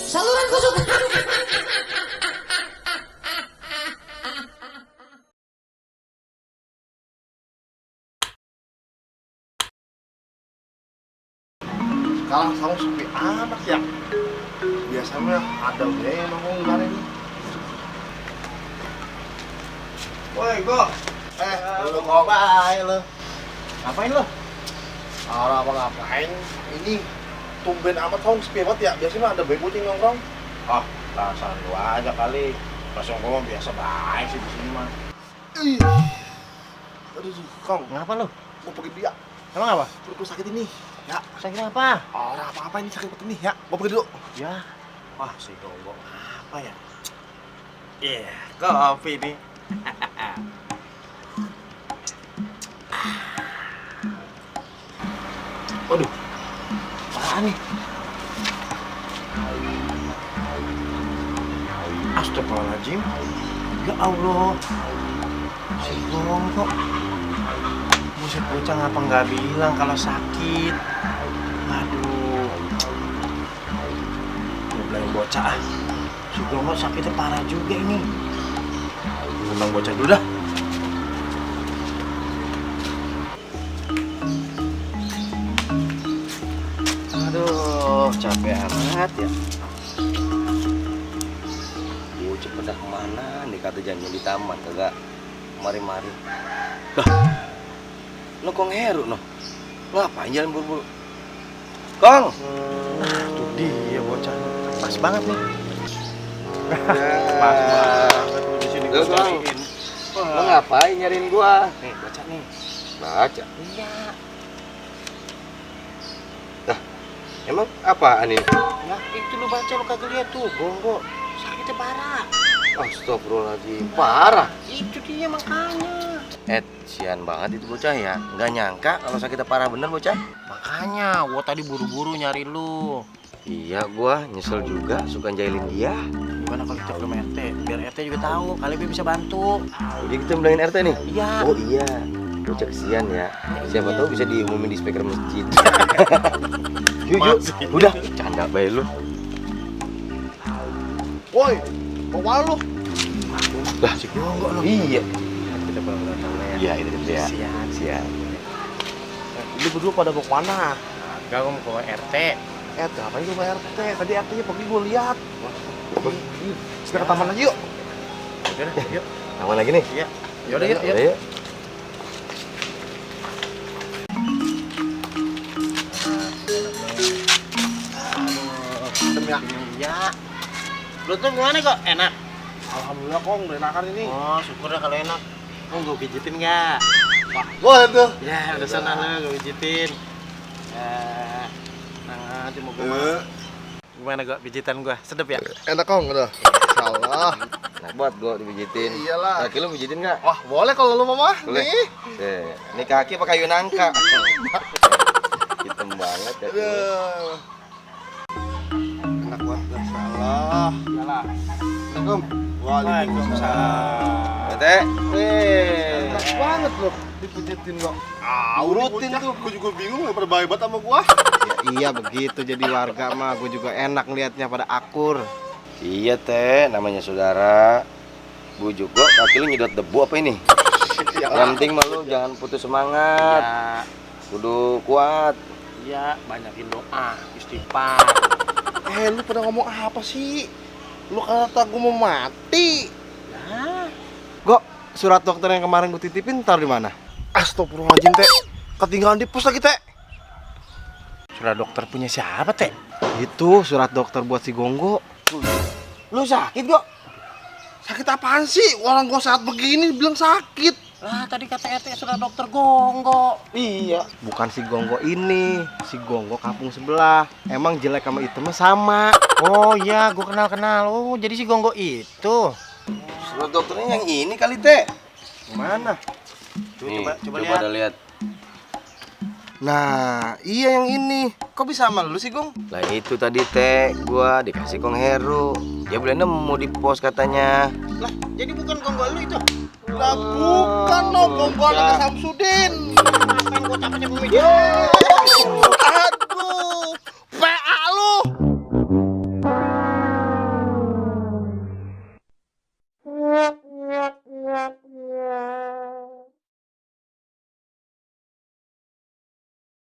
Saluran kesukaan. Sekarang kamu sepi amat ya. Biasanya ada biaya nongkrong kemarin. Woi, Go. Lu kok bae lu. Ngapain lo? Apa ngapain? Ini tumben amat kamu sepi amat ya. Biasanya ada bayi kucing nongkrong. Ah, perasaan lu aja kali. Perasaan gua biasa baik sih di sini mah. Ih. Aduh, Kong. Ngapa lu? Mau pergi dia. Emang apa? Perutku sakit ini. Ya. Sakit apa? Orang apa-apa ini sakit perut ini ya. Mau pergi dulu. Ya. Wah, si Gonggo apa ya? Iya, kopi nih. Waduh. Apaan nih? Astagfirullahaladzim. Ya Allah. Si Gonggo. Buset bocah ngapa nggak bilang kalau sakit? Aduh. Gue bilang bocah ah. Si Gonggo sakitnya parah juga ini. Gue bilang bocah dulu dah. Aduh, capek amat ya. Bocah pada kemana nih, kata janji di taman kagak mari-mari. Lah, lo kong heru no? Lo ngapain jalan buru-buru? Kong! Tuh dia bocah. Pas banget nih. Pas banget lu di sini Lo gua Kong, cariin. lo ngapain nyariin gua? Nih, baca nih. Baca. Iya. Emang apaan ini? Ya, itu lu baca lu kagak lihat tuh, Gonggo. Sakitnya parah. Astagfirullahaladzim, parah. Itu dia makanya. Sian banget itu bocah ya. Nggak nyangka kalau sakitnya parah bener bocah. Makanya gua tadi buru-buru nyari lu. Iya, gua nyesel juga suka jahilin dia. Gimana kalau kita ke RT? Biar RT juga tahu, kali dia bisa bantu. Jadi kita bilangin RT nih? Iya. Oh iya, bocah kesian ya. Siapa tahu bisa diumumin di speaker masjid. Yuk, udah, canda bae lu. Woi, mau mana lu? Lah, si Gonggo lu. Iya. Kita baru datang ya. Iya, itu dia. Sian. Lu berdua pada mau kemana? Enggak, gua mau ke RT. Ngapain lu sama RT? Tadi RT-nya pergi gue lihat. Kita ke taman lagi yuk. Udah, yuk. Taman lagi nih? Iya. Yaudah, yuk. Yuk. Adem ya. Iya. Lu tuh gimana kok? Enak? Alhamdulillah Kong, udah enakan ini. Oh, syukur dah kalau enak. Mau gue pijitin nggak? Boleh tuh. Ya, udah sana lu, gue pijitin. Nanti mau gue gimana gua pijitan gua? Sedep ya? Enak Kong, udah. Insyaallah. Nah, buat gua dipijitin. Iyalah. Kaki lu pijitin nggak? Wah, boleh kalau lu mau mah. Boleh. Nih. Ini kaki apa kayu nangka? Hitam banget ya. Aduh. Enak banget, insyaallah. Iyalah. Assalamualaikum. Waalaikumsalam. Tete. Enak banget loh dipijitin kok. Urutin tuh, gue juga bingung daripada baik banget sama gua. Ya, iya begitu jadi warga mah, gue juga enak ngelihatnya pada akur. Iya teh, namanya saudara. Bujuk gua, kaki lu nyedot debu apa ini? Yang penting mah lu jangan putus semangat. Ya, Kudu kuat. iya, banyakin doa, istighfar. Lu pada ngomong apa sih? Lu kata gua mau mati. Ya, Go, surat dokter yang kemarin gue titipin taruh di mana? Astagfirullahaladzim, Teh. Ketinggalan di pos lagi, Teh. surat dokter punya siapa, Teh? Itu surat dokter buat si Gonggo. Lu sakit kok? Sakit apaan sih? Orang gua saat begini bilang sakit. Lah, tadi kata RT surat dokter Gonggo. Iya, bukan si Gonggo ini, si Gonggo kampung sebelah. Emang jelek sama itemnya sama. Oh iya, gua kenal. Oh, jadi si Gonggo itu. Surat dokternya yang ini kali teh. Mana? Nih, Coba coba lihat. dah lihat. Nah, iya yang ini. Kok bisa sama lu sih, Gong? Lah itu tadi teh, gua dikasih Kong Heru. Dia boleh nemu di pos katanya. Lah, jadi bukan Gonggo lu itu. Dah bukan no, Gonggo anaknya Samsudin. Ngapain gue capek-capek